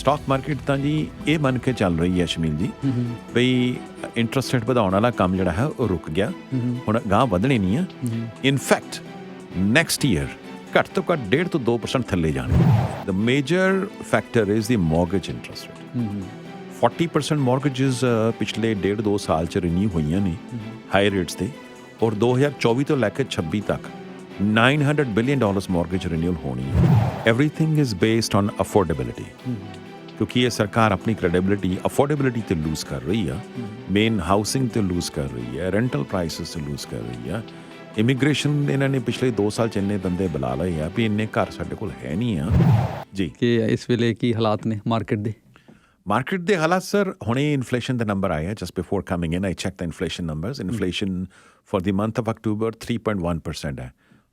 Stock market ਤਾਂ ਜੀ ਇਹ ਮੰਨ ਕੇ ਚੱਲ ਰਹੀ ਹੈ ਸ਼ਮੀਲ ਜੀ ਬਈ ਇੰਟਰਸਟ ਰੇਟ ਵਧਾਉਣ ਵਾਲਾ ਕੰਮ ਜਿਹੜਾ ਹੈ ਉਹ ਰੁਕ ਗਿਆ, ਹੁਣ ਗਾਂਹ ਵਧਣੇ ਨਹੀਂ ਆ। ਇਨਫੈਕਟ ਨੈਕਸਟ ਈਅਰ ਘੱਟ ਤੋਂ ਘੱਟ 1.5 ਤੋਂ 2% ਥੱਲੇ ਜਾਣਗੇ। The major factor is the mortgage interest rate. 40% mortgages ਪਿਛਲੇ 1.5-2 ਸਾਲ 'ਚ ਰਿਨਿਊ ਹੋਈਆਂ ਨੇ ਹਾਈ ਰੇਟਸ 'ਤੇ, ਔਰ 2024 ਤੋਂ ਲੈ ਕੇ 26 ਤੱਕ $900 billion ਮੌਰਗੇਜ ਰਿਨਿਊਲ ਹੋਣੀ ਹੈ। Everything is based on affordability, ਕਿਉਂਕਿ ਇਹ ਸਰਕਾਰ ਆਪਣੀ ਕ੍ਰੈਡੀਬਿਲਿਟੀ ਅਫੋਰਡੇਬਿਲਿਟੀ ਤੇ ਲੂਜ਼ ਕਰ ਰਹੀ ਆ, ਮੇਨ ਹਾਊਸਿੰਗ ਤੇ ਲੂਜ਼ ਕਰ ਰਹੀ ਹੈ, ਰੈਂਟਲ ਪ੍ਰਾਈਸਿਸ ਤੇ ਲੂਜ਼ ਕਰ ਰਹੀ ਆ। ਇਮੀਗ੍ਰੇਸ਼ਨ ਇਹਨਾਂ ਨੇ ਪਿਛਲੇ 2 ਸਾਲ 'ਚ ਇੰਨੇ ਬੰਦੇ ਬੁਲਾ ਲਏ ਆ ਵੀ ਇੰਨੇ ਘਰ ਸਾਡੇ ਕੋਲ ਹੈ ਨਹੀਂ ਆ ਜੀ। ਕਿ ਇਸ ਵੇਲੇ ਕੀ ਹਾਲਾਤ ਨੇ ਮਾਰਕੀਟ ਦੇ ਹਾਲਾਤ ਸਰ, ਹੁਣੇ ਇਨਫਲੇਸ਼ਨ ਦਾ ਨੰਬਰ ਆਇਆ just before coming in, I check the inflation numbers. Inflation for the month of October 3.1% है,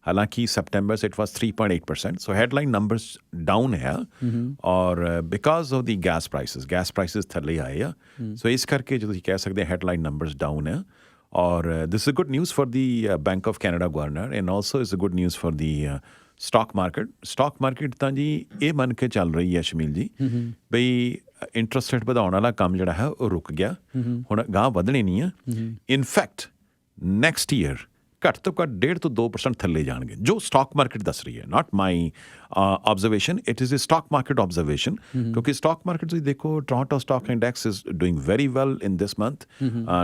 हालांकि सितंबर से it was 3.8%, so headline numbers down है। और because of the gas prices थल्ले आए आ, सो इस करके जो कह सकते हैं हेडलाइन नंबर्स डाउन है। और this is good news for the bank of Canada governor and also is a good news for the stock market ਤਾਂ ਜੀ ਇਹ ਮੰਨ ਕੇ ਚੱਲ ਰਹੀ ਹੈ ਸ਼ਮੀਲ ਜੀ ਬਈ ਇੰਟਰਸਟ ਰੇਟ ਵਧਾਉਣ ਵਾਲਾ ਕੰਮ ਜਿਹੜਾ ਹੈ ਉਹ ਰੁਕ ਗਿਆ, ਹੁਣ ਗਾਂਹ ਵਧਣੇ ਨਹੀਂ ਆ। ਇਨਫੈਕਟ ਨੈਕਸਟ ਈਅਰ ਘੱਟ ਤੋਂ ਘੱਟ 1.5 ਤੋਂ 2% ਥੱਲੇ ਜਾਣਗੇ, ਜੋ ਸਟਾਕ ਮਾਰਕੀਟ ਦੱਸ ਰਹੀ ਹੈ, not my observation, it is a stock market observation. ਕਿਉਂਕਿ ਸਟਾਕ ਮਾਰਕੀਟ ਤੁਸੀਂ ਦੇਖੋ, Toronto stock index is doing very well in this month.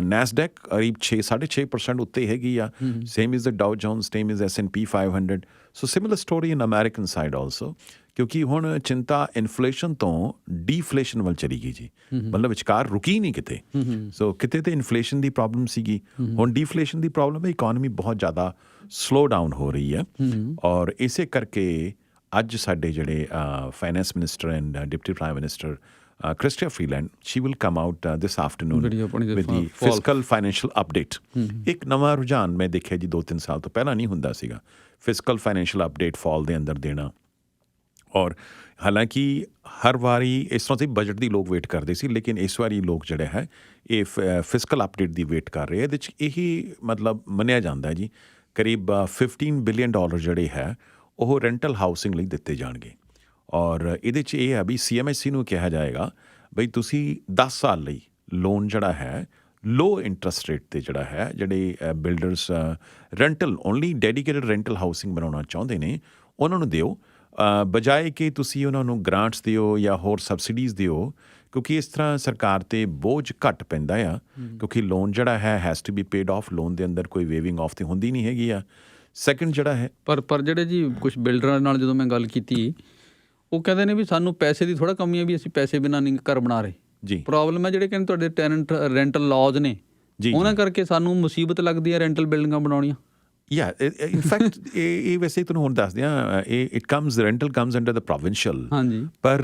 Nasdaq ਕਰੀਬ 6.5% ਉੱਤੇ ਹੈਗੀ ਆ, same is the Dow Jones, same is S&P 500। So similar story in American side also, ਕਿਉਂਕਿ ਹੁਣ ਚਿੰਤਾ ਇਨਫਲੇਸ਼ਨ ਤੋਂ ਡੀਫਲੇਸ਼ਨ ਵੱਲ ਚਲੀ ਗਈ ਜੀ, ਮਤਲਬ ਵਿਚਕਾਰ ਰੁਕੀ ਨਹੀਂ ਕਿਤੇ। ਸੋ ਕਿਤੇ ਤੇ ਇਨਫਲੇਸ਼ਨ ਦੀ ਪ੍ਰੋਬਲਮ ਸੀਗੀ, ਹੁਣ ਡੀਫਲੇਸ਼ਨ ਦੀ ਪ੍ਰੋਬਲਮ ਹੈ, ਇਕੋਨਮੀ ਬਹੁਤ ਜ਼ਿਆਦਾ ਸਲੋ ਡਾਊਨ ਹੋ ਰਹੀ ਹੈ। ਔਰ ਇਸੇ ਕਰਕੇ ਅੱਜ ਸਾਡੇ ਜਿਹੜੇ finance minister and deputy prime minister Chrystia Freeland, she will come out this afternoon with the fiscal financial update. ਇੱਕ ਨਵਾਂ ਰੁਝਾਨ ਮੈਂ ਦੇਖਿਆ ਜੀ 2-3 ਸਾਲ ਤੋਂ ਪਹਿਲਾਂ ਨਹੀਂ ਹੁੰਦਾ ਸੀਗਾ, ਫਿਸਕਲ ਫਾਈਨੈਂਸ਼ੀਅਲ ਅਪਡੇਟ ਫਾਲ ਦੇ ਅੰਦਰ ਦੇਣਾ। ਔਰ ਹਾਲਾਂਕਿ ਹਰ ਵਾਰੀ ਇਸ ਤਰ੍ਹਾਂ ਦੀ ਬਜਟ ਦੀ ਲੋਕ ਵੇਟ ਕਰਦੇ ਸੀ, ਲੇਕਿਨ ਇਸ ਵਾਰੀ ਲੋਕ ਜਿਹੜੇ ਹੈ ਇਹ ਫਿਸਕਲ ਅਪਡੇਟ ਦੀ ਵੇਟ ਕਰ ਰਹੇ। ਇਹਦੇ 'ਚ ਇਹੀ ਮਤਲਬ ਮੰਨਿਆ ਜਾਂਦਾ ਜੀ ਕਰੀਬ $15 billion ਜਿਹੜੇ ਹੈ ਉਹ ਰੈਂਟਲ ਹਾਊਸਿੰਗ ਲਈ ਦਿੱਤੇ ਜਾਣਗੇ। ਔਰ ਇਹਦੇ 'ਚ ਇਹ ਹੈ ਵੀ CMHC ਨੂੰ ਕਿਹਾ ਜਾਏਗਾ ਬਈ ਤੁਸੀਂ 10 ਸਾਲ ਲਈ ਲੋਨ ਜਿਹੜਾ ਹੈ ਲੋ ਇੰਟਰਸਟ ਰੇਟ 'ਤੇ ਜਿਹੜਾ ਹੈ, ਜਿਹੜੇ builders rental only dedicated rental housing ਬਣਾਉਣਾ ਚਾਹੁੰਦੇ ਨੇ ਉਹਨਾਂ ਨੂੰ ਦਿਓ, ਬਜਾਏ ਕਿ ਤੁਸੀਂ ਉਹਨਾਂ ਨੂੰ ਗ੍ਰਾਂਟਸ ਦਿਓ ਜਾਂ ਹੋਰ ਸਬਸਿਡੀਜ਼ ਦਿਓ, ਕਿਉਂਕਿ ਇਸ ਤਰ੍ਹਾਂ ਸਰਕਾਰ 'ਤੇ ਬੋਝ ਘੱਟ ਪੈਂਦਾ ਆ। ਕਿਉਂਕਿ ਲੋਨ ਜਿਹੜਾ ਹੈ has to be paid off, loan ਦੇ ਅੰਦਰ ਕੋਈ ਵੇਵਿੰਗ ਆਫ ਤਾਂ ਹੁੰਦੀ ਨਹੀਂ ਹੈਗੀ ਆ। ਸੈਕਿੰਡ ਜਿਹੜਾ ਹੈ ਪਰ ਜਿਹੜੇ ਜੀ ਕੁਛ ਬਿਲਡਰਾਂ ਨਾਲ ਜਦੋਂ ਮੈਂ ਗੱਲ ਕੀਤੀ, ਉਹ ਕਹਿੰਦੇ ਨੇ ਵੀ ਸਾਨੂੰ ਪੈਸੇ ਦੀ ਥੋੜ੍ਹਾ ਕਮੀ ਹੈ, ਵੀ ਅਸੀਂ ਪੈਸੇ ਬਿਨਾਂ ਨਹੀਂ ਘਰ ਬਣਾ ਰਹੇ ਜੀ। ਪ੍ਰੋਬਲਮ ਹੈ ਜਿਹੜੇ ਕਹਿੰਦੇ ਤੁਹਾਡੇ ਟੈਨੈਂਟ ਰੈਂਟਲ ਲਾਜ਼ ਨੇ ਜੀ, ਉਹਨਾਂ ਕਰਕੇ ਸਾਨੂੰ ਮੁਸੀਬਤ ਲੱਗਦੀ ਹੈ ਰੈਂਟਲ ਬਿਲਡਿੰਗਾਂ ਬਣਾਉਣੀਆਂ। ਯਾ ਇਨਫੈਕਟ ਇਹ ਵੈਸੇ ਤੁਹਾਨੂੰ ਹੁਣ ਦੱਸਦੇ ਹਾਂ, ਇਹ ਰੈਂਟਲ ਕਮਸ ਅੰਡਰ ਦ ਪ੍ਰੋਵਿੰਸ਼ੀਅਲ। ਹਾਂਜੀ, ਪਰ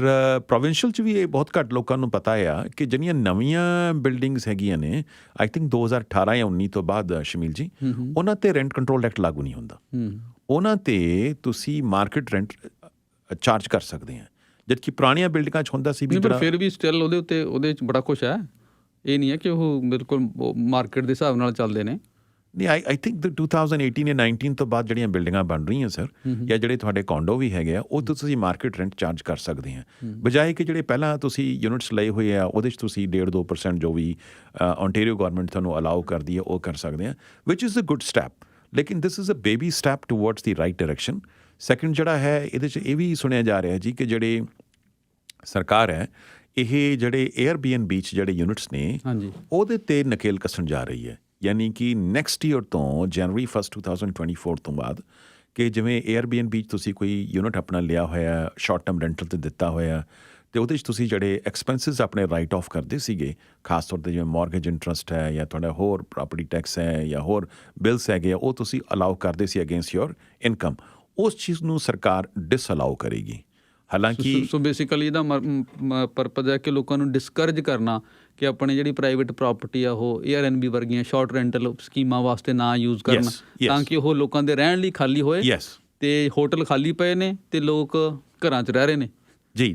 ਪ੍ਰੋਵਿੰਸ਼ੀਅਲ 'ਚ ਵੀ ਇਹ ਬਹੁਤ ਘੱਟ ਲੋਕਾਂ ਨੂੰ ਪਤਾ ਆ ਕਿ ਜਿਹੜੀਆਂ ਨਵੀਆਂ ਬਿਲਡਿੰਗਸ ਹੈਗੀਆਂ ਨੇ, ਆਈ ਥਿੰਕ 2018 ਜਾਂ 19 ਤੋਂ ਬਾਅਦ ਸ਼ਮੀਲ ਜੀ, ਉਹਨਾਂ 'ਤੇ ਰੈਂਟ ਕੰਟਰੋਲ ਐਕਟ ਲਾਗੂ ਨਹੀਂ ਹੁੰਦਾ। ਉਹਨਾਂ 'ਤੇ ਤੁਸੀਂ ਮਾਰਕੀਟ ਰੈਂਟ ਚਾਰਜ ਕਰ ਸਕਦੇ ਆ, ਜਦਕਿ ਪੁਰਾਣੀਆਂ ਬਿਲਡਿੰਗਾਂ 'ਚ ਹੁੰਦਾ ਸੀ ਵੀ ਫਿਰ ਵੀ ਸਟਿਲ ਉਹਦੇ 'ਚ ਬੜਾ ਕੁਛ ਹੈ। ਇਹ ਨਹੀਂ ਹੈ ਕਿ ਉਹ ਬਿਲਕੁਲ ਮਾਰਕੀਟ ਦੇ ਹਿਸਾਬ ਨਾਲ ਚੱਲਦੇ ਨੇ। ਨਹੀਂ, ਆਈ ਥਿੰਕ 2018 ਜਾਂ 19 ਤੋਂ ਬਾਅਦ ਜਿਹੜੀਆਂ ਬਿਲਡਿੰਗਾਂ ਬਣ ਰਹੀਆਂ ਸਰ, ਜਾਂ ਜਿਹੜੇ ਤੁਹਾਡੇ ਕੌਂਡੋ ਵੀ ਹੈਗੇ ਆ, ਉਹ ਤੁਸੀਂ ਮਾਰਕੀਟ ਰੈਂਟ ਚਾਰਜ ਕਰ ਸਕਦੇ ਆ, ਬਜਾਏ ਕਿ ਜਿਹੜੇ ਪਹਿਲਾਂ ਤੁਸੀਂ ਯੂਨਿਟਸ ਲਏ ਹੋਏ ਆ ਉਹਦੇ 'ਚ ਤੁਸੀਂ 1.5-2% ਜੋ ਵੀ ਓਨਟਾਰੀਓ ਗੌਰਮੈਂਟ ਤੁਹਾਨੂੰ ਅਲਾਓ ਕਰਦੀ ਹੈ ਉਹ ਕਰ ਸਕਦੇ ਆ, which is a good step. ਲੇਕਿਨ this is a baby step towards the right direction. Second ਜਿਹੜਾ ਹੈ ਇਹਦੇ 'ਚ ਇਹ ਵੀ ਸੁਣਿਆ ਜਾ ਰਿਹਾ ਜੀ ਕਿ ਜਿਹੜੇ ਸਰਕਾਰ ਹੈ ਇਹ ਜਿਹੜੇ Airbnb 'ਚ ਜਿਹੜੇ ਯੂਨਿਟਸ ਨੇ ਉਹਦੇ 'ਤੇ ਨਕੇਲ ਕੱਸਣ ਜਾ ਰਹੀ ਹੈ। ਯਾਨੀ ਕਿ ਨੈਕਸਟ ਈਅਰ ਤੋਂ January 1, 2024 ਤੋਂ ਬਾਅਦ ਕਿ ਜਿਵੇਂ Airbnb 'ਚ ਤੁਸੀਂ ਕੋਈ ਯੂਨਿਟ ਆਪਣਾ ਲਿਆ ਹੋਇਆ, ਸ਼ਾਰਟ ਟਰਮ ਰੈਂਟਲ 'ਤੇ ਦਿੱਤਾ ਹੋਇਆ, ਅਤੇ ਉਹਦੇ 'ਚ ਤੁਸੀਂ ਜਿਹੜੇ ਐਕਸਪੈਂਸਿਸ ਆਪਣੇ ਰਾਈਟ ਆਫ ਕਰਦੇ ਸੀਗੇ, ਖਾਸ ਤੌਰ 'ਤੇ ਜਿਵੇਂ ਮੌਰਗੇਜ ਇੰਟਰਸਟ ਹੈ ਜਾਂ ਤੁਹਾਡਾ ਹੋਰ ਪ੍ਰਾਪਰਟੀ ਟੈਕਸ ਹੈ ਜਾਂ ਹੋਰ ਬਿਲਸ ਹੈਗੇ ਆ, ਉਹ ਤੁਸੀਂ ਅਲਾਓ ਕਰਦੇ ਸੀ ਅਗੇਂਸਟ ਯੋਰ ਇਨਕਮ, ਉਸ ਚੀਜ਼ ਨੂੰ ਸਰਕਾਰ ਡਿਸਅਲਾਓ ਕਰੇਗੀ। ਹਾਲਾਂਕਿ ਸੋ ਬੇਸਿਕਲੀ ਇਹਦਾ ਪਰਪਜ਼ ਹੈ ਕਿ ਲੋਕਾਂ ਨੂੰ ਡਿਸਕਰੇਜ ਕਰਨਾ ਕਿ ਆਪਣੀ ਜਿਹੜੀ ਪ੍ਰਾਈਵੇਟ ਪ੍ਰਾਪਰਟੀ ਆ ਉਹ Airbnb ਵਰਗੀਆਂ ਸ਼ਾਰਟ ਰੈਂਟਲ ਸਕੀਮਾਂ ਵਾਸਤੇ ਨਾ ਯੂਜ਼ ਕਰਨ, ਤਾਂ ਕਿ ਉਹ ਲੋਕਾਂ ਦੇ ਰਹਿਣ ਲਈ ਖਾਲੀ ਹੋਏ ਅਤੇ ਹੋਟਲ ਖਾਲੀ ਪਏ ਨੇ ਅਤੇ ਲੋਕ ਘਰਾਂ 'ਚ ਰਹਿ ਰਹੇ ਨੇ। ਜੀ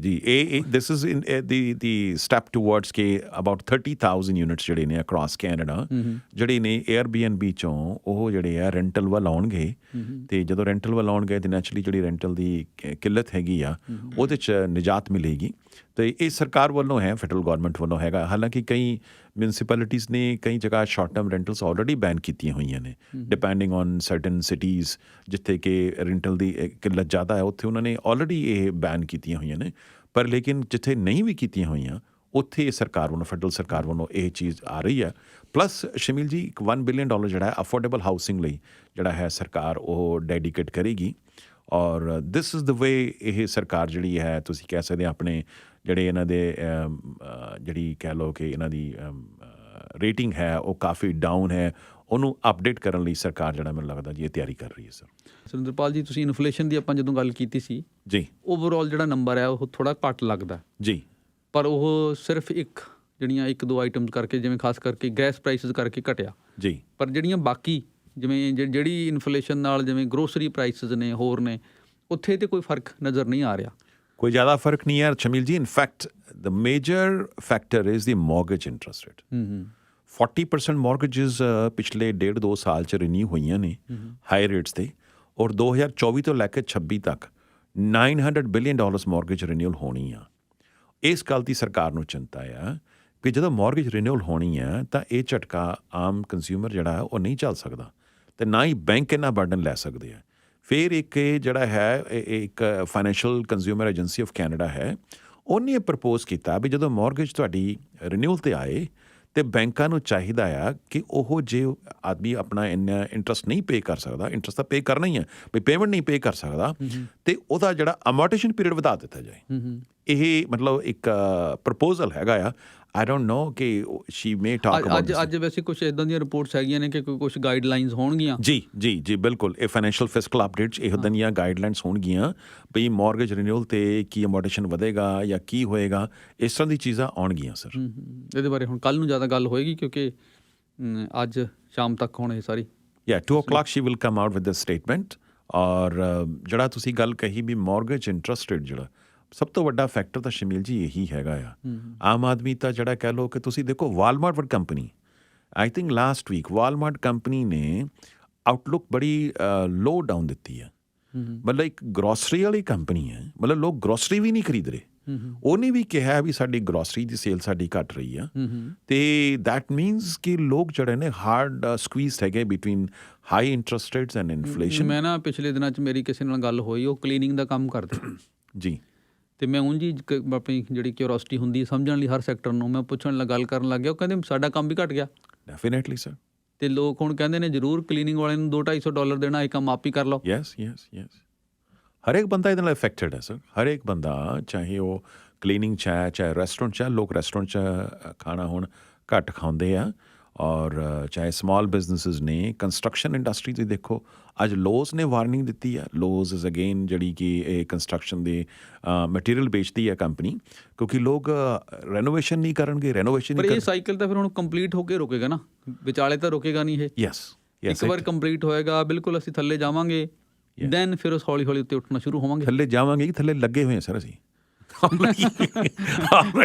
this is in the step towards ਕਿ ਅਬਾਊਟ 30,000 ਯੂਨਿਟਸ ਜਿਹੜੇ ਨੇ ਅਕ੍ਰੋਸ ਕੈਨੇਡਾ ਜਿਹੜੇ ਨੇ Airbnb 'ਚੋਂ ਉਹ ਜਿਹੜੇ ਆ ਰੈਂਟਲ ਵੱਲ ਆਉਣਗੇ, ਅਤੇ ਜਦੋਂ ਰੈਂਟਲ ਵੱਲ ਆਉਣਗੇ ਤਾਂ ਨੈਚੁਰਲੀ ਜਿਹੜੀ ਰੈਂਟਲ ਦੀ ਕਿੱਲਤ ਹੈਗੀ ਆ ਉਹਦੇ 'ਚ ਨਿਜਾਤ ਮਿਲੇਗੀ। ਤੇ ਇਹ ਸਰਕਾਰ ਵੱਲੋਂ ਹੈ, ਫੈਡਰਲ ਗਵਰਨਮੈਂਟ ਵੱਲੋਂ ਹੈਗਾ। ਹਾਲਾਂਕਿ ਕਈ ਮਿਊਨਿਸਪੈਲਿਟੀਜ਼ ਨੇ ਕਈ ਜਗ੍ਹਾ short term rentals already ban ਕੀਤੀਆਂ ਹੋਈਆਂ ਨੇ, ਡਿਪੈਂਡਿੰਗ ਔਨ ਸਰਟਨ ਸਿਟੀਜ਼ ਜਿੱਥੇ ਕਿ ਰੈਂਟਲ ਦੀ ਕਿੱਲਤ ਜ਼ਿਆਦਾ ਹੈ, ਉੱਥੇ ਉਹਨਾਂ ਨੇ ਆਲਰੇਡੀ ਇਹ ਬੈਨ ਕੀਤੀਆਂ ਹੋਈਆਂ ਨੇ। ਪਰ ਲੇਕਿਨ ਜਿੱਥੇ ਨਹੀਂ ਵੀ ਕੀਤੀਆਂ ਹੋਈਆਂ ਉੱਥੇ ਸਰਕਾਰ ਵੱਲੋਂ, ਫੈਡਰਲ ਸਰਕਾਰ ਵੱਲੋਂ ਇਹ ਚੀਜ਼ ਆ ਰਹੀ ਹੈ। ਪਲੱਸ ਸ਼ਮੀਲ ਜੀ, ਇੱਕ $1 ਬਿਲੀਅਨ ਜਿਹੜਾ ਹੈ ਅਫੋਰਡੇਬਲ ਹਾਊਸਿੰਗ ਲਈ ਜਿਹੜਾ ਹੈ ਸਰਕਾਰ ਉਹ ਡੈਡੀਕੇਟ ਕਰੇਗੀ। ਔਰ ਦਿਸ ਇਜ਼ ਦ ਵੇ ਇਹ ਸਰਕਾਰ ਜਿਹੜੀ ਹੈ, ਤੁਸੀਂ ਕਹਿ ਸਕਦੇ ਆਪਣੇ ਜਿਹੜੇ ਇਹਨਾਂ ਦੇ ਜਿਹੜੀ ਕਹਿ ਲਓ ਕਿ ਇਹਨਾਂ ਦੀ ਰੇਟਿੰਗ ਹੈ ਉਹ ਕਾਫੀ ਡਾਊਨ ਹੈ, ਉਹਨੂੰ ਅਪਡੇਟ ਕਰਨ ਲਈ ਸਰਕਾਰ ਜਿਹੜਾ ਮੈਨੂੰ ਲੱਗਦਾ ਜੀ ਇਹ ਤਿਆਰੀ ਕਰ ਰਹੀ ਹੈ ਸਰ। ਸੁਰਿੰਦਰਪਾਲ ਜੀ, ਤੁਸੀਂ ਇਨਫਲੇਸ਼ਨ ਦੀ ਆਪਾਂ ਜਦੋਂ ਗੱਲ ਕੀਤੀ ਸੀ ਜੀ, ਓਵਰਆਲ ਜਿਹੜਾ ਨੰਬਰ ਹੈ ਉਹ ਥੋੜ੍ਹਾ ਘੱਟ ਲੱਗਦਾ ਜੀ, ਪਰ ਉਹ ਸਿਰਫ ਜਿਹੜੀਆਂ 1-2 ਆਈਟਮਸ ਕਰਕੇ, ਜਿਵੇਂ ਖਾਸ ਕਰਕੇ ਗੈਸ ਪ੍ਰਾਈਸਿਸ ਕਰਕੇ ਘਟਿਆ ਜੀ। ਪਰ ਜਿਹੜੀਆਂ ਬਾਕੀ ਜਿਵੇਂ ਜਿਹੜੀ ਇਨਫਲੇਸ਼ਨ ਨਾਲ ਜਿਵੇਂ ਗਰੋਸਰੀ ਪ੍ਰਾਈਸਿਸ ਨੇ, ਹੋਰ ਨੇ, ਉੱਥੇ ਤੇ ਕੋਈ ਫਰਕ ਨਜ਼ਰ ਨਹੀਂ ਆ ਰਿਹਾ। ਕੋਈ ਜ਼ਿਆਦਾ ਫਰਕ ਨਹੀਂ ਹੈ Shamil ji. In fact the major factor is the mortgage interest rate. 40% mortgages ਪਿਛਲੇ 1.5-2 ਸਾਲ 'ਚ ਰੀਨਿਊ ਹੋਈਆਂ ਨੇ ਹਾਈ ਰੇਟਸ 'ਤੇ, ਔਰ 2024 ਤੋਂ ਲੈ ਕੇ 26 ਤੱਕ $900 ਬਿਲੀਅਨ ਮੌਰਗੇਜ ਰੀਨਿਊਲ ਹੋਣੀ ਆ। ਇਸ ਗੱਲ ਦੀ ਸਰਕਾਰ ਨੂੰ ਚਿੰਤਾ ਆ ਕਿ ਜਦੋਂ ਮੌਰਗੇਜ ਰੀਨਿਊਲ ਹੋਣੀ ਆ ਤਾਂ ਇਹ ਝਟਕਾ ਆਮ ਕੰਜ਼ਿਊਮਰ ਜਿਹੜਾ ਉਹ ਨਹੀਂ ਝੱਲ ਸਕਦਾ, ਅਤੇ ਨਾ ਹੀ ਬੈਂਕ ਇੰਨਾ ਬਰਡਨ ਲੈ ਸਕਦੇ ਆ। ਫਿਰ ਇੱਕ ਜਿਹੜਾ ਹੈ ਇੱਕ financial consumer agency of Canada ਹੈ, ਉਹਨੇ ਪ੍ਰਪੋਜ਼ ਕੀਤਾ ਵੀ ਜਦੋਂ ਮੌਰਗੇਜ ਤੁਹਾਡੀ ਰੀਨਿਊਲ 'ਤੇ ਆਏ ਤੇ ਬੈਂਕਾਂ ਨੂੰ ਚਾਹੀਦਾ ਆ ਕਿ ਉਹ ਜੇ ਆਦਮੀ ਆਪਣਾ ਇੰਨਾ ਇੰਟਰਸਟ ਨਹੀਂ ਪੇ ਕਰ ਸਕਦਾ, ਇੰਟਰਸਟ ਤਾਂ ਪੇ ਕਰਨਾ ਹੀ ਹੈ, ਵੀ ਪੇਮੈਂਟ ਨਹੀਂ ਪੇ ਕਰ ਸਕਦਾ, ਤੇ ਉਹਦਾ ਜਿਹੜਾ ਅਮੋਰਟੇਸ਼ਨ ਪੀਰੀਅਡ ਵਧਾ ਦਿੱਤਾ ਜਾਏ। ਇਹ ਮਤਲਬ ਇੱਕ ਪ੍ਰਪੋਜ਼ਲ ਹੈਗਾ ਆ। ਆਈ ਡੋਂਟ ਨੋ ਕਿ ਸ਼ੀ ਮੇ ਟਾਕ ਅਬਾਊਟ ਅੱਜ ਵੈਸੇ ਕੁਝ ਇਦਾਂ ਦੀਆਂ ਰਿਪੋਰਟਸ ਹੈਗੀਆਂ ਨੇ ਕਿ ਕੁਝ ਗਾਈਡਲਾਈਨਸ ਹੋਣਗੀਆਂ। ਜੀ ਜੀ ਜੀ, ਬਿਲਕੁਲ। ਇਹ ਫਾਈਨੈਂਸ਼ੀਅਲ ਫਿਸਕਲ ਅਪਡੇਟਸ ਇਹੋ ਦੀਆਂ ਗਾਈਡਲਾਈਨਸ ਹੋਣਗੀਆਂ ਵੀ ਮੌਰਗੇਜ ਰੀਨਿਊਅਲ 'ਤੇ ਕੀ ਅਮੋਰਟੇਸ਼ਨ ਵਧੇਗਾ ਜਾਂ ਕੀ ਹੋਏਗਾ, ਇਸ ਤਰ੍ਹਾਂ ਦੀ ਚੀਜ਼ਾਂ ਆਉਣਗੀਆਂ ਸਰ। ਇਹਦੇ ਬਾਰੇ ਹੁਣ ਕੱਲ੍ਹ ਨੂੰ ਜ਼ਿਆਦਾ ਗੱਲ ਹੋਏਗੀ ਕਿਉਂਕਿ ਅੱਜ ਸ਼ਾਮ ਤੱਕ ਹੁਣ ਇਹ ਸਾਰੀ 2 o'clock she will come out with this statement। ਔਰ ਜਿਹੜਾ ਤੁਸੀਂ ਗੱਲ ਕਹੀ ਵੀ ਮੌਰਗੇਜ ਇੰਟਰਸਟ ਰੇਟ, ਜਿਹੜਾ ਸਭ ਤੋਂ ਵੱਡਾ ਫੈਕਟਰ ਤਾਂ ਸ਼ਮੀਲ ਜੀ ਇਹੀ ਹੈਗਾ ਆ। ਆਮ ਆਦਮੀ ਤਾਂ ਜਿਹੜਾ ਕਹਿ ਲਓ ਕਿ ਤੁਸੀਂ ਦੇਖੋ ਵਾਲਮਾਰਟ ਵਰਗੀ company, I think last week Walmart company ਨੇ ਆਊਟਲੁੱਕ ਬੜੀ ਲੋ ਡਾਊਨ ਦਿੱਤੀ ਹੈ। ਮਤਲਬ ਇੱਕ ਗਰੋਸਰੀ ਵਾਲੀ ਕੰਪਨੀ ਹੈ, ਮਤਲਬ ਲੋਕ ਗਰੋਸਰੀ ਵੀ ਨਹੀਂ ਖਰੀਦ ਰਹੇ। ਉਹਨੇ ਵੀ ਕਿਹਾ ਵੀ ਸਾਡੀ ਗਰੋਸਰੀ ਦੀ ਸੇਲ ਸਾਡੀ ਘੱਟ ਰਹੀ ਆ, ਤੇ ਦੈਟ ਮੀਨਸ ਕਿ ਲੋਕ ਜਿਹੜੇ ਨੇ ਹਾਰਡ ਸਕਵੀਜ਼ ਹੈਗੇ between high interest rates and inflation. ਮੈਂ ਨਾ ਪਿਛਲੇ ਦਿਨਾਂ 'ਚ ਮੇਰੀ ਕਿਸੇ ਨਾਲ ਗੱਲ ਹੋਈ, ਉਹ ਕਲੀਨਿੰਗ ਦਾ ਕੰਮ ਕਰਦੇ ਜੀ, ਅਤੇ ਮੈਂ ਉਂਝ ਹੀ ਆਪਣੀ ਜਿਹੜੀ ਕਿਉਰੋਸਿਟੀ ਹੁੰਦੀ ਸਮਝਣ ਲਈ ਹਰ ਸੈਕਟਰ ਨੂੰ, ਮੈਂ ਪੁੱਛਣ ਗੱਲ ਕਰਨ ਲੱਗ ਗਿਆ। ਉਹ ਕਹਿੰਦੇ ਸਾਡਾ ਕੰਮ ਵੀ ਘੱਟ ਗਿਆ। Definitely sir. ਅਤੇ ਲੋਕ ਹੁਣ ਕਹਿੰਦੇ ਨੇ ਜ਼ਰੂਰ ਕਲੀਨਿੰਗ ਵਾਲੇ ਨੂੰ $200-250 ਦੇਣਾ, ਇਹ ਕੰਮ ਆਪ ਹੀ ਕਰ ਲਓ। Yes yes yes. ਹਰੇਕ ਬੰਦਾ ਇਹਦੇ ਨਾਲ ਅਫੈਕਟਡ ਹੈ ਸਰ। ਹਰੇਕ ਬੰਦਾ, ਚਾਹੇ ਉਹ ਕਲੀਨਿੰਗ 'ਚ ਹੈ, ਚਾਹੇ ਰੈਸਟੋਰੈਂਟ 'ਚ ਹੈ। ਲੋਕ ਰੈਸਟੋਰੈਂਟ 'ਚ ਖਾਣਾ ਹੁਣ ਘੱਟ ਖਾਂਦੇ ਆ, ਔਰ ਚਾਹੇ ਸਮਾਲ ਬਿਜ਼ਨਸਿਸ ਨੇ, ਕੰਸਟਰਕਸ਼ਨ ਇੰਡਸਟਰੀ 'ਤੇ ਦੇਖੋ ਅੱਜ ਲੋਜ਼ ਨੇ ਵਾਰਨਿੰਗ ਦਿੱਤੀ ਹੈ। ਲੋਜ਼ ਇਜ਼ ਅਗੇਨ ਜਿਹੜੀ ਕਿ ਇਹ ਕੰਸਟਰਕਸ਼ਨ ਦੇ ਮਟੀਰੀਅਲ ਵੇਚਦੀ ਹੈ ਕੰਪਨੀ, ਕਿਉਂਕਿ ਲੋਕ ਰੈਨੋਵੇਸ਼ਨ ਨਹੀਂ ਕਰਨਗੇ। ਰੈਨੋਵੇਸ਼ਨ ਪਰ ਇਹ ਸਾਈਕਲ ਤਾਂ ਫਿਰ ਹੁਣ ਕੰਪਲੀਟ ਹੋ ਕੇ ਰੁਕੇਗਾ ਨਾ, ਵਿਚਾਲੇ ਤਾਂ ਰੁਕੇਗਾ ਨਹੀਂ ਇਹ। ਯੈਸ, ਇੱਕ ਵਾਰ ਕੰਪਲੀਟ ਹੋਏਗਾ, ਬਿਲਕੁਲ ਅਸੀਂ ਥੱਲੇ ਜਾਵਾਂਗੇ, ਦੈਨ ਫਿਰ ਉਸ ਹੌਲੀ ਹੌਲੀ ਉੱਤੇ ਉੱਠਣਾ ਸ਼ੁਰੂ ਹੋਵਾਂਗੇ। ਥੱਲੇ ਜਾਵਾਂਗੇ, ਥੱਲੇ ਲੱਗੇ ਹੋਏ ਹਾਂ ਸਰ ਅਸੀਂ already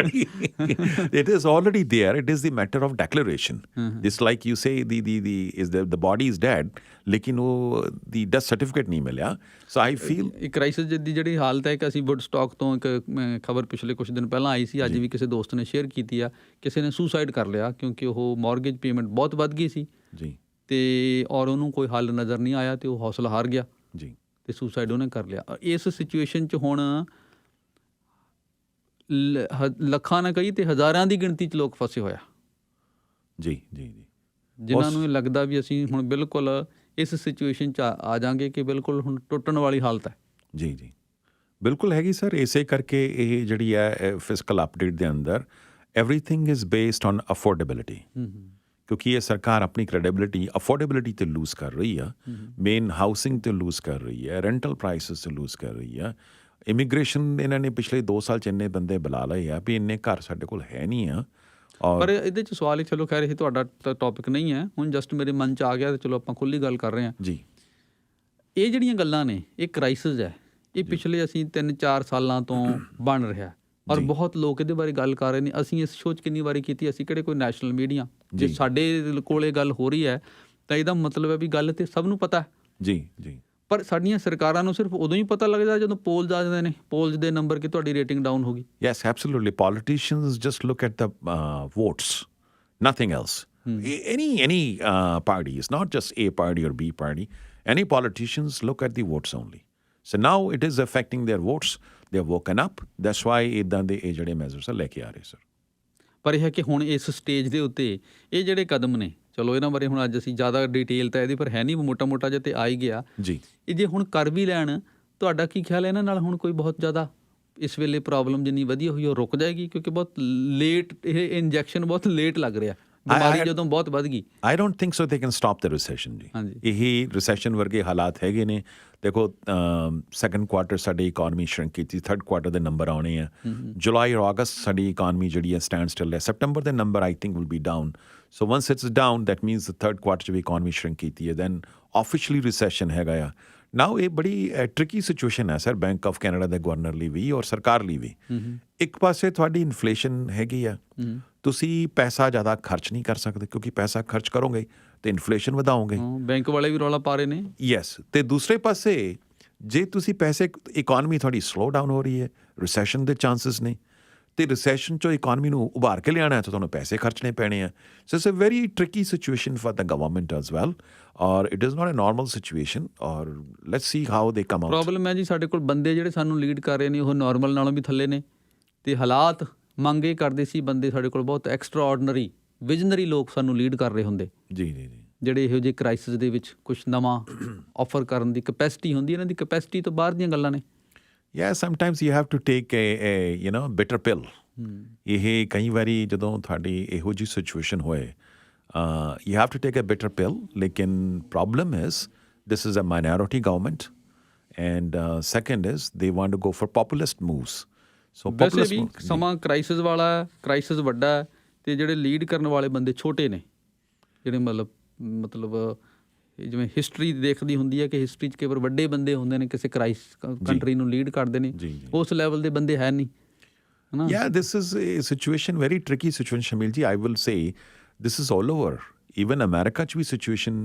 it is already there. It is the matter of declaration. Just like you say the body is dead, ਲੇਕਿਨ ਉਹ ਦੀ ਡੈਥ ਸਰਟੀਫਿਕੇਟ ਨਹੀਂ ਮਿਲਿਆ। ਸੋ ਆਈ ਫੀਲ ਇੱਕ ਕ੍ਰਾਈਸਿਸ ਦੀ ਜਿਹੜੀ ਹਾਲਤ ਹੈ ਕਿ ਅਸੀਂ ਵੁੱਡਸਟਾਕ ਤੋਂ ਇੱਕ ਖਬਰ ਪਿਛਲੇ ਕੁਝ ਦਿਨ ਪਹਿਲਾਂ ਆਈ ਸੀ, ਅੱਜ ਵੀ ਕਿਸੇ ਦੋਸਤ ਨੇ ਸ਼ੇਅਰ ਕੀਤੀ ਆ, ਕਿਸੇ ਨੇ ਸੁਸਾਈਡ ਕਰ ਲਿਆ ਕਿਉਂਕਿ ਉਹ ਮੌਰਗੇਜ ਪੇਮੈਂਟ ਬਹੁਤ ਵੱਧ ਗਈ ਸੀ ਜੀ, ਤੇ ਔਰ ਉਹਨੂੰ ਕੋਈ ਹੱਲ ਨਜ਼ਰ ਨਹੀਂ ਆਇਆ ਤੇ ਉਹ ਹੌਸਲਾ ਹਾਰ ਗਿਆ ਜੀ, ਤੇ ਸੁਸਾਈਡ ਉਹਨੇ ਕਰ ਲਿਆ। ਇਸ ਸਿਚੁਏਸ਼ਨ 'ਚ ਹੁਣ ਲੱਖਾਂ ਨਾ ਕਹੀ ਤੇ ਹਜ਼ਾਰਾਂ ਦੀ ਗਿਣਤੀ 'ਚ ਲੋਕ ਫਸੇ ਹੋਇਆ। ਜੀ ਜੀ ਜੀ, ਜਿਨ੍ਹਾਂ ਨੂੰ ਇਹ ਲੱਗਦਾ ਵੀ ਅਸੀਂ ਹੁਣ ਬਿਲਕੁਲ ਇਸ ਸਿਚੁਏਸ਼ਨ 'ਚ ਆ ਜਾਵਾਂਗੇ ਕਿ ਬਿਲਕੁਲ ਹੁਣ ਟੁੱਟਣ ਵਾਲੀ ਹਾਲਤ ਹੈ। ਜੀ ਜੀ, ਬਿਲਕੁਲ ਹੈਗੀ ਸਰ। ਇਸੇ ਕਰਕੇ ਇਹ ਜਿਹੜੀ ਹੈ ਫਿਸਕਲ ਅਪਡੇਟ ਦੇ ਅੰਦਰ everything is based on affordability, ਕਿਉਂਕਿ ਇਹ ਸਰਕਾਰ ਆਪਣੀ ਕ੍ਰੈਡੀਬਿਲਿਟੀ ਅਫੋਰਡੇਬਿਲਿਟੀ 'ਤੇ ਲੂਜ਼ ਕਰ ਰਹੀ ਆ, ਮੇਨ ਹਾਊਸਿੰਗ 'ਤੇ ਲੂਜ਼ ਕਰ ਰਹੀ ਹੈ, ਰੈਂਟਲ ਪ੍ਰਾਈਸਿਸ 'ਤੇ ਲੂਜ਼ ਕਰ ਰਹੀ ਆ। ਇਮੀਗ੍ਰੇਸ਼ਨ ਇਹਨਾਂ ਨੇ ਪਿਛਲੇ 2 ਸਾਲ 'ਚ ਇੰਨੇ ਬੰਦੇ ਬੁਲਾ ਲਏ ਆ ਵੀ ਇੰਨੇ ਘਰ ਸਾਡੇ ਕੋਲ ਹੈ ਨਹੀਂ ਆ। ਪਰ ਇਹਦੇ 'ਚ ਸਵਾਲ ਹੀ, ਚਲੋ ਖੈਰ ਇਹ ਤੁਹਾਡਾ ਟੌਪਿਕ ਨਹੀਂ ਹੈ, ਹੁਣ ਜਸਟ ਮੇਰੇ ਮਨ 'ਚ ਆ ਗਿਆ ਤੇ ਚਲੋ ਆਪਾਂ ਖੁੱਲ੍ਹੀ ਗੱਲ ਕਰ ਰਹੇ ਹਾਂ ਜੀ। ਇਹ ਜਿਹੜੀਆਂ ਗੱਲਾਂ ਨੇ, ਇਹ ਕ੍ਰਾਈਸਿਸ ਹੈ, ਇਹ ਪਿਛਲੇ ਅਸੀਂ 3-4 ਸਾਲਾਂ ਤੋਂ ਬਣ ਰਿਹਾ, ਔਰ ਬਹੁਤ ਲੋਕ ਇਹਦੇ ਬਾਰੇ ਗੱਲ ਕਰ ਰਹੇ ਨੇ। ਅਸੀਂ ਇਸ ਸ਼ੋਅ 'ਚ ਕਿੰਨੀ ਵਾਰੀ ਕੀਤੀ, ਅਸੀਂ ਕਿਹੜੇ ਕੋਈ ਨੈਸ਼ਨਲ ਮੀਡੀਆ, ਜੇ ਸਾਡੇ ਕੋਲ ਇਹ ਗੱਲ ਹੋ ਰਹੀ ਹੈ ਤਾਂ ਇਹਦਾ ਮਤਲਬ ਹੈ ਵੀ ਗੱਲ ਤੇ ਸਭ ਨੂੰ ਪਤਾ ਹੈ। ਜੀ ਜੀ। ਪਰ ਸਾਡੀਆਂ ਸਰਕਾਰਾਂ ਨੂੰ ਸਿਰਫ ਉਦੋਂ ਹੀ ਪਤਾ ਲੱਗਦਾ ਜਦੋਂ ਪੋਲਸ ਆ ਜਾਂਦੇ ਨੇ, ਪੋਲਸ ਦੇ ਨੰਬਰ ਕਿ ਤੁਹਾਡੀ ਰੇਟਿੰਗ ਡਾਊਨ ਹੋ ਗਈ। Yes, absolutely. Politicians just look at the votes, nothing else. Any party, it's not just A party or B party. Any politicians look at the votes only. So now it is affecting their votes. They've woken up. That's why ਇਦਾਂ ਦੇ ਇਹ ਜਿਹੜੇ measures ਆ ਲੈ ਕੇ ਆ ਰਹੇ sir. ਪਰ ਇਹ ਹੈ ਕਿ ਹੁਣ ਇਸ ਸਟੇਜ ਦੇ ਉੱਤੇ ਇਹ ਜਿਹੜੇ ਕਦਮ ਨੇ, ਚਲੋ ਇਹਨਾਂ ਬਾਰੇ ਹੁਣ ਅੱਜ ਅਸੀਂ ਜ਼ਿਆਦਾ ਡਿਟੇਲ ਤਾਂ ਇਹਦੇ ਪਰ ਹੈ ਨਹੀਂ, ਮੋਟਾ ਜਿਹਾ ਤੇ ਆ ਹੀ ਗਿਆ ਜੀ। ਇਹ ਜੇ ਹੁਣ ਕਰ ਵੀ ਲੈਣ, ਤੁਹਾਡਾ ਕੀ ਖਿਆਲ ਹੈ ਇਹਨਾਂ ਨਾਲ ਹੁਣ ਕੋਈ ਬਹੁਤ ਜ਼ਿਆਦਾ ਇਸ ਵੇਲੇ ਪ੍ਰੋਬਲਮ ਜਿੰਨੀ ਵਧੀ ਹੋਈ ਉਹ ਰੁਕ ਜਾਏਗੀ? ਕਿਉਂਕਿ ਬਹੁਤ ਲੇਟ ਇਹ ਇੰਜੈਕਸ਼ਨ ਬਹੁਤ ਲੇਟ ਲੱਗ ਰਿਹਾ, ਬਿਮਾਰੀ ਜਦੋਂ ਬਹੁਤ ਵੱਧ ਗਈ। I don't think so they can stop the recession ਜੀ। ਇਹ recession ਵਰਗੇ ਹਾਲਾਤ ਹੈਗੇ ਨੇ। ਦੇਖੋ ਸੈਕੰਡ ਕੁਆਰਟਰ ਸਾਡੀ ਇਕਨੋਮੀ ਸ਼ਰਿੰਕ ਕੀਤੀ, ਥਰਡ ਕੁਆਰਟਰ ਦੇ ਨੰਬਰ ਆਉਣੇ ਆ, ਜੁਲਾਈ ਔਰ ਅਗਸਤ ਸਾਡੀ ਇਕਨੋਮੀ ਜਿਹੜੀ ਹੈ ਸਟੈਂਡ ਸਟਿਲ ਹੈ, ਸੈਪਟੰਬਰ ਦੇ number I think will be down. So once it's down that means the third quarter 'ਚ ਵੀ ਇਕਨੋਮੀ ਸ਼ਰਿੰਕ ਕੀਤੀ ਹੈ, ਦੈਨ ਆਫੀਸ਼ੀਅਲੀ ਰਿਸੈਸ਼ਨ ਹੈਗਾ ਆ। ਨਾਓ ਇਹ ਬੜੀ ਟ੍ਰਿਕੀ ਸਿਚੁਏਸ਼ਨ ਹੈ ਸਰ, ਬੈਂਕ ਆਫ ਕੈਨੇਡਾ ਦੇ ਗਵਰਨਰ ਲਈ ਵੀ ਔਰ ਸਰਕਾਰ ਲਈ ਵੀ। ਇੱਕ ਪਾਸੇ ਤੁਹਾਡੀ ਇਨਫਲੇਸ਼ਨ ਹੈਗੀ ਆ, ਤੁਸੀਂ ਪੈਸਾ ਜ਼ਿਆਦਾ ਖਰਚ ਨਹੀਂ ਕਰ ਸਕਦੇ ਕਿਉਂਕਿ ਪੈਸਾ ਖਰਚ ਕਰੋਗੇ ਤੇ ਇਨਫਲੇਸ਼ਨ ਵਧਾਓਗੇ। ਬੈਂਕ ਵਾਲੇ ਵੀ ਰੌਲਾ ਪਾ ਰਹੇ ਨੇ। ਯੈਸ, ਤੇ ਦੂਸਰੇ ਪਾਸੇ ਜੇ ਤੁਸੀਂ ਪੈਸੇ, ਇਕਨੋਮੀ ਤੁਹਾਡੀ ਸਲੋ ਡਾਊਨ ਹੋ ਰਹੀ ਹੈ, ਰਿਸੈਸ਼ਨ ਦੇ ਚਾਂਸਸ ਨੇ, ਤੇ ਰਿਸੈਸ਼ਨ ਚੋਂ ਇਕਨੋਮੀ ਨੂੰ ਉਭਾਰ ਕੇ ਲਿਆਉਣਾ ਹੈ ਤਾਂ ਤੁਹਾਨੂੰ ਪੈਸੇ ਖਰਚਣੇ ਪੈਣੇ ਆ। So it's a very tricky situation for the government as well, ਔਰ it is not a normal situation, ਔਰ let's see how they come out. Problem ਹੈ ਜੀ ਸਾਡੇ ਕੋਲ ਬੰਦੇ ਜਿਹੜੇ ਸਾਨੂੰ ਲੀਡ ਕਰ ਰਹੇ ਨੇ ਉਹ ਨਾਰਮਲ ਨਾਲੋਂ ਵੀ ਥੱਲੇ ਨੇ, ਤੇ ਹਾਲਾਤ ਮੰਗ ਇਹ ਕਰਦੇ ਸੀ ਬੰਦੇ ਸਾਡੇ ਕੋਲ ਬਹੁਤ ਐਕਸਟਰਾ ਆਰਡੀਨਰੀ ਵਿਜ਼ਨਰੀ ਲੋਕ ਸਾਨੂੰ ਲੀਡ ਕਰ ਰਹੇ ਹੁੰਦੇ ਜੀ, ਜਿਹੜੇ ਇਹੋ ਜਿਹੇ ਕ੍ਰਾਈਸਿਸ ਦੇ ਵਿੱਚ ਕੁਝ ਨਵਾਂ ਆਫਰ ਕਰਨ ਦੀ ਕਪੈਸਿਟੀ ਹੁੰਦੀ, ਇਹਨਾਂ ਦੀ ਕਪੈਸਿਟੀ ਤੋਂ ਬਾਹਰ ਦੀਆਂ ਗੱਲਾਂ ਨੇ। Yeah, sometimes you have to take a bitter pill. ਇਹ ਕਈ ਵਾਰੀ ਜਦੋਂ ਤੁਹਾਡੀ ਇਹੋ ਜਿਹੀ ਸਿਚੁਏਸ਼ਨ ਹੋਏ, you have to take a bitter pill. ਲੇਕਿਨ problem is this is a minority government, and second is they want to go for populist moves. So ਵੈਸੇ ਵੀ ਸਮਾਂ ਕ੍ਰਾਈਸਿਸ ਵਾਲਾ, ਕ੍ਰਾਈਸਿਸ ਵੱਡਾ ਹੈ ਤੇ ਜਿਹੜੇ ਲੀਡ ਕਰਨ ਵਾਲੇ ਬੰਦੇ ਛੋਟੇ ਨੇ, ਜਿਹੜੇ ਮਤਲਬ ਜਿਵੇਂ ਹਿਸਟਰੀ ਦੇਖਦੀ ਹੁੰਦੀ ਹੈ ਕਿ ਹਿਸਟਰੀ 'ਚ ਕੇਵਲ ਵੱਡੇ ਬੰਦੇ ਹੁੰਦੇ ਨੇ ਕਿਸੇ ਕੰਟਰੀ ਨੂੰ ਲੀਡ ਕਰਦੇ ਨੇ, ਉਸ ਲੈਵਲ ਦੇ ਬੰਦੇ ਹੈ ਨਹੀਂ, ਹੈ ਨਾ। Yeah, this is a situation, very tricky situation, Shamil ji. I will say this is all over. Even America 'ਚ ਵੀ ਸਿਚੁਏਸ਼ਨ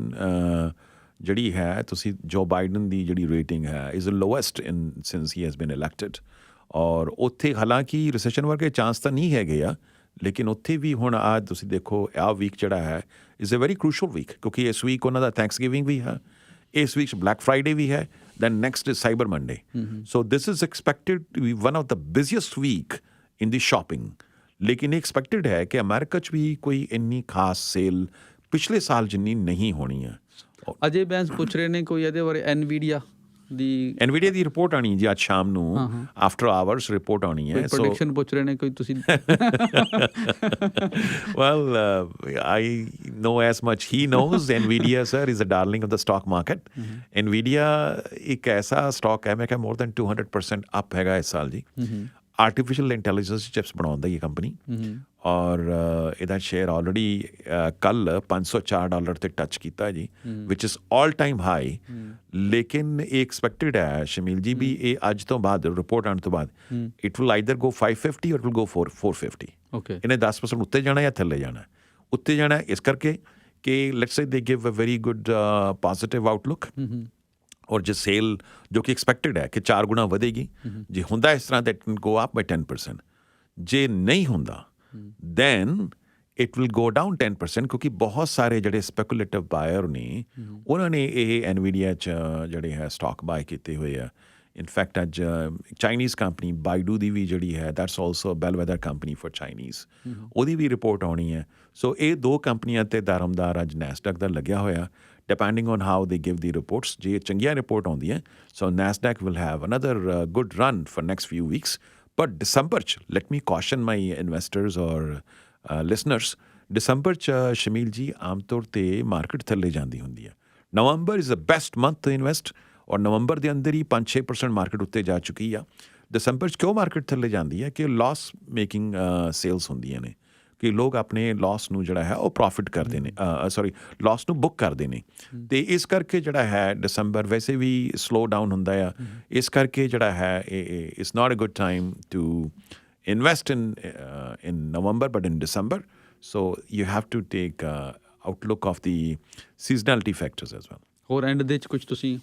ਜਿਹੜੀ ਹੈ, ਤੁਸੀਂ ਜੋ ਬਾਈਡਨ ਦੀ ਜਿਹੜੀ ਰੇਟਿੰਗ ਹੈ is the lowest since he has been elected. ਔਰ ਉੱਥੇ ਹਾਲਾਂਕਿ ਰਿਸੈਸ਼ਨ ਵਰਗੇ ਚਾਂਸ ਤਾਂ ਨਹੀਂ ਹੈਗੇ ਆ, ਲੇਕਿਨ ਉੱਥੇ ਵੀ ਹੁਣ ਅੱਜ ਤੁਸੀਂ ਦੇਖੋ ਆਹ ਵੀਕ ਜਿਹੜਾ ਹੈ is a very crucial week, ਕਿਉਂਕਿ ਇਸ ਵੀਕ ਉਹਨਾਂ ਦਾ ਥੈਂਕਸਗਿਵਿੰਗ ਵੀ ਹੈ, ਇਸ ਵੀਕ ਬਲੈਕ ਫਰਾਈਡੇ ਵੀ ਹੈ, then next is Cyber Monday. So this is expected to be one of the busiest week in the shopping. ਲੇਕਿਨ ਇਹ ਐਕਸਪੈਕਟਡ ਹੈ ਕਿ ਅਮਰੀਕਾ 'ਚ ਵੀ ਕੋਈ ਇੰਨੀ ਖਾਸ ਸੇਲ ਪਿਛਲੇ ਸਾਲ ਜਿੰਨੀ ਨਹੀਂ ਹੋਣੀ ਹੈ। ਅਜੇ ਬੈਂਸ ਪੁੱਛ ਰਹੇ ਨੇ ਕੋਈ ਇਹਦੇ ਬਾਰੇ, ਐਨਵੀਡੀਆ ਦੀ ਰਿਪੋਰਟ ਆਣੀ ਜੀ ਅੱਜ ਸ਼ਾਮ ਨੂੰ, ਆਫਟਰ ਆਵਰਸ ਰਿਪੋਰਟ ਆਣੀ ਹੈ। ਸੋ ਪ੍ਰੈਡਿਕਸ਼ਨ ਪੁੱਛ ਰਹੇ ਨੇ ਕੋਈ ਤੁਸੀਂ? Well, I know as much he knows. Nvidia sir is a darling of the stock market. Nvidia ਇੱਕ ਐਸਾ ਸਟਾਕ ਹੈ, ਮੈਂ ਕਿਹਾ more than 200% ਅਪ ਹੈਗਾ ਇਸ ਸਾਲ ਜੀ। ਆਰਟੀਫਿਸ਼ੀਅਲ ਇੰਟੈਲੀਜੈਂਸ ਚਿਪਸ ਬਣਾਉਂਦਾ ਇਹ ਕੰਪਨੀ, ਔਰ ਇਹਦਾ ਸ਼ੇਅਰ ਆਲਰੇਡੀ ਕੱਲ $504 ਤੇ ਟੱਚ ਕੀਤਾ ਜੀ, ਵਿਚ ਇਜ਼ ਆਲ ਟਾਈਮ ਹਾਈ। ਲੇਕਿਨ ਇਹ ਐਕਸਪੈਕਟਡ ਹੈ ਸ਼ਮੀਲ ਜੀ ਵੀ ਇਹ ਅੱਜ ਤੋਂ ਬਾਅਦ ਰਿਪੋਰਟ ਆਉਣ ਤੋਂ ਬਾਅਦ ਇਟ ਵਿਲ ਆਈਦਰ ਗੋ 550 ਔਰ ਇਟ ਵਿਲ ਗੋ 450। ਇਹਨੇ 10% ਉੱਤੇ ਜਾਣਾ ਜਾਂ ਥੱਲੇ ਜਾਣਾ। ਉੱਤੇ ਜਾਣਾ ਇਸ ਕਰਕੇ ਕਿ let's say they give a very good positive outlook, ਔਰ ਜੇ ਸੇਲ ਜੋ ਕਿ ਐਕਸਪੈਕਟਡ ਹੈ ਕਿ 4 ਗੁਣਾ ਵਧੇਗੀ, ਜੇ ਹੁੰਦਾ ਇਸ ਤਰ੍ਹਾਂ ਦੈਟ ਕੈਨ ਗੋ ਅਪ ਬਾਈ 10%। ਜੇ ਨਹੀਂ ਹੁੰਦਾ then it will go down 10%, ਕਿਉਂਕਿ ਬਹੁਤ ਸਾਰੇ ਜਿਹੜੇ ਸਪੈਕੂਲੇਟਿਵ ਬਾਇਰ ਨੇ ਉਹਨਾਂ ਨੇ ਇਹ ਐਨਵੀਡੀਆ 'ਚ ਜਿਹੜੇ ਹੈ ਸਟਾਕ ਬਾਏ ਕੀਤੇ ਹੋਏ ਆ। ਇਨਫੈਕਟ ਅੱਜ ਚਾਈਨੀਜ਼ ਕੰਪਨੀ ਬਾਈਡੂ ਦੀ ਵੀ ਜਿਹੜੀ ਹੈ that's also bellwether company for Chinese, ਉਹਦੀ ਵੀ ਰਿਪੋਰਟ ਆਉਣੀ ਹੈ। ਸੋ ਇਹ ਦੋ ਕੰਪਨੀਆਂ ਤੇ ਦਾਰਮਦਾਰ ਅੱਜ ਨੈਸਡੈਕ ਦਾ ਲੱਗਿਆ ਹੋਇਆ, depending on how they give the reports. ਜੇ ਚੰਗੀਆਂ ਰਿਪੋਰਟ ਆਉਂਦੀ ਹੈ ਸੋ Nasdaq will have another good run for next few weeks. But December, let me caution my investors or listeners, December 'ਚ ਸ਼ਮੀਲ ਜੀ ਆਮ ਤੌਰ ਤੇ ਮਾਰਕੀਟ ਥੱਲੇ ਜਾਂਦੀ ਹੁੰਦੀ ਹੈ। November is the best month to invest, ਔਰ ਨਵੰਬਰ ਦੇ ਅੰਦਰ ਹੀ 5-6% ਮਾਰਕੀਟ ਉੱਤੇ ਜਾ ਚੁੱਕੀ ਆ। ਦਸੰਬਰ 'ਚ ਕਿਉਂ ਮਾਰਕੀਟ ਥੱਲੇ ਜਾਂਦੀ ਹੈ ਕਿ ਲਾਸ ਮੇਕਿੰਗ ਸੇਲਸ ਹੁੰਦੀਆਂ ਨੇ, ਕਿ ਲੋਕ ਆਪਣੇ ਲਾਸ ਨੂੰ ਜਿਹੜਾ ਹੈ ਉਹ ਪ੍ਰੋਫਿਟ ਕਰਦੇ ਨੇ, ਲਾਸ ਨੂੰ ਬੁੱਕ ਕਰਦੇ ਨੇ, ਤੇ ਇਸ ਕਰਕੇ ਜਿਹੜਾ ਹੈ ਦਸੰਬਰ ਵੈਸੇ ਵੀ ਸਲੋ ਡਾਊਨ ਹੁੰਦਾ ਆ। ਇਸ ਕਰਕੇ ਜਿਹੜਾ ਹੈ it's not a good time to invest in November but in December. So you have to take outlook of the seasonality factors as well. ਹੋਰ ਐਂਡ ਦੇ 'ਚ ਕੁਝ ਤੁਸੀਂ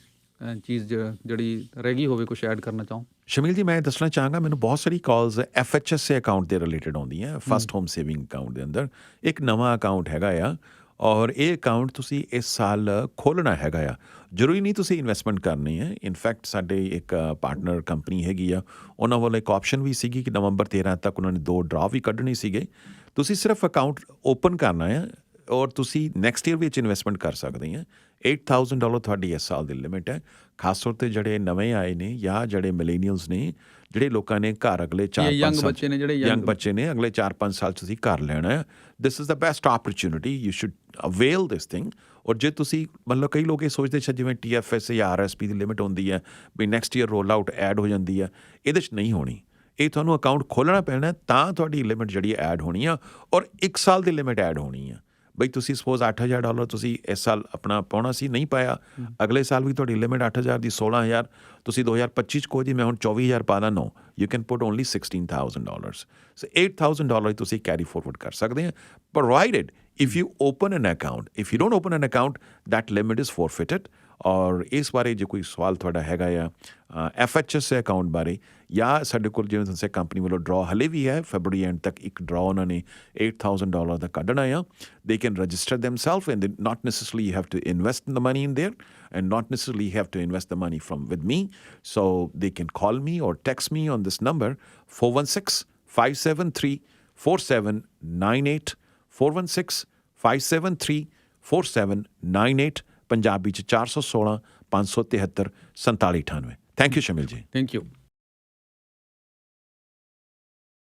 ਚੀਜ਼ ਜਿਹੜੀ ਰਹਿ ਗਈ ਹੋਵੇ ਕੁਝ ਐਡ ਕਰਨਾ ਚਾਹੋ। ਸ਼ਮੀਲ ਜੀ, ਮੈਂ ਦੱਸਣਾ ਚਾਹਾਂਗਾ, ਮੈਨੂੰ ਬਹੁਤ ਸਾਰੀ ਕਾਲਸ FHSA ਅਕਾਊਂਟ ਦੇ ਰਿਲੇਟਡ ਆਉਂਦੀਆਂ, ਫਸਟ ਹੋਮ ਸੇਵਿੰਗ ਅਕਾਊਂਟ ਦੇ ਅੰਦਰ। ਇੱਕ ਨਵਾਂ ਅਕਾਊਂਟ ਹੈਗਾ ਆ, ਔਰ ਇਹ ਅਕਾਊਂਟ ਤੁਸੀਂ ਇਸ ਸਾਲ ਖੋਲ੍ਹਣਾ ਹੈਗਾ ਆ। ਜ਼ਰੂਰੀ ਨਹੀਂ ਤੁਸੀਂ ਇਨਵੈਸਟਮੈਂਟ ਕਰਨੀ ਹੈ। ਇਨਫੈਕਟ ਸਾਡੇ ਇੱਕ ਪਾਰਟਨਰ ਕੰਪਨੀ ਹੈਗੀ ਆ, ਉਹਨਾਂ ਵੱਲੋਂ ਇੱਕ ਆਪਸ਼ਨ ਵੀ ਸੀਗੀ ਕਿ ਨਵੰਬਰ 13 ਤੱਕ ਉਹਨਾਂ ਨੇ 2 ਡਰਾ ਵੀ ਕੱਢਣੇ ਸੀਗੇ। ਤੁਸੀਂ ਸਿਰਫ ਅਕਾਊਂਟ ਓਪਨ ਕਰਨਾ ਹੈ ਔਰ ਤੁਸੀਂ ਨੈਕਸਟ ਈਅਰ ਵਿੱਚ ਇਨਵੈਸਟਮੈਂਟ ਕਰ ਸਕਦੇ ਆ। $8,000 ਤੁਹਾਡੀ ਇਸ ਸਾਲ ਦੀ ਲਿਮਿਟ ਹੈ। ਖਾਸ ਤੌਰ 'ਤੇ ਜਿਹੜੇ ਨਵੇਂ ਆਏ ਨੇ ਜਾਂ ਜਿਹੜੇ ਮਿਲੇਨੀਅਲਸ ਨੇ, ਜਿਹੜੇ ਲੋਕਾਂ ਨੇ ਘਰ ਅਗਲੇ 4-5 ਯੰਗ ਬੱਚੇ ਨੇ, ਜਿਹੜੇ ਯੰਗ ਬੱਚੇ ਨੇ, ਅਗਲੇ 4-5 ਸਾਲ 'ਚ ਤੁਸੀਂ ਘਰ ਲੈਣਾ ਹੈ। This is the best opportunity, you should avail this thing. ਔਰ ਜੇ ਤੁਸੀਂ ਮਤਲਬ ਕਈ ਲੋਕ ਇਹ ਸੋਚਦੇ ਸੀ ਜਿਵੇਂ TFS ਜਾਂ RSP ਦੀ ਲਿਮਿਟ ਹੁੰਦੀ ਹੈ ਵੀ next year roll out add ਹੋ ਜਾਂਦੀ ਹੈ, ਇਹਦੇ 'ਚ ਨਹੀਂ ਹੋਣੀ। ਇਹ ਤੁਹਾਨੂੰ ਅਕਾਊਂਟ ਖੋਲ੍ਹਣਾ ਪੈਣਾ ਤਾਂ ਤੁਹਾਡੀ ਲਿਮਿਟ ਜਿਹੜੀ ਐਡ ਹੋਣੀ ਆ, ਔਰ 1 ਸਾਲ ਦੀ ਲਿਮਿਟ ਐਡ ਹੋਣੀ ਆ। ਬਈ ਤੁਸੀਂ ਸਪੋਜ਼ $8,000 ਤੁਸੀਂ ਇਸ ਸਾਲ ਆਪਣਾ ਪਾਉਣਾ ਸੀ, ਨਹੀਂ ਪਾਇਆ, ਅਗਲੇ ਸਾਲ ਵੀ ਤੁਹਾਡੀ ਲਿਮਿਟ 8,000 ਦੀ 16,000। ਤੁਸੀਂ 2025 'ਚ ਕਹੋ ਜੀ ਮੈਂ ਹੁਣ 24,000 ਪਾ ਦਾਂ, ਨੋ, ਯੂ ਕੈਨ ਪੁੱਟ ਓਨਲੀ $16,000। ਸੋ $8,000 ਤੁਸੀਂ ਕੈਰੀ ਫੋਰਵਰਡ ਕਰ ਸਕਦੇ ਆ, provided if you open an account. If you don't open an account, that limit is forfeited. ਔਰ ਇਸ ਬਾਰੇ ਜੇ ਕੋਈ ਸਵਾਲ ਤੁਹਾਡਾ ਹੈਗਾ ਆ FHSA ਅਕਾਊਂਟ ਬਾਰੇ, ਜਾਂ ਸਾਡੇ ਕੋਲ ਜਿਵੇਂ ਦੱਸਿਆ ਕੰਪਨੀ ਵੱਲੋਂ ਡਰਾ ਹਲੇ ਵੀ ਹੈ, ਫੈਬਰਰੀ ਐਂਡ ਤੱਕ ਇੱਕ ਡਰਾ ਉਹਨਾਂ ਨੇ $8,000 ਦਾ ਕੱਢਣਾ ਆ। They can register themselves and not necessarily you have to invest the money in there and not necessarily you have to invest the money from with me. So they can call me or text me on this number 416-573-4798 416-573-4798, Punjabi 'ਚ 416-573-4798। Thank you Shamil ਜੀ। Thank you.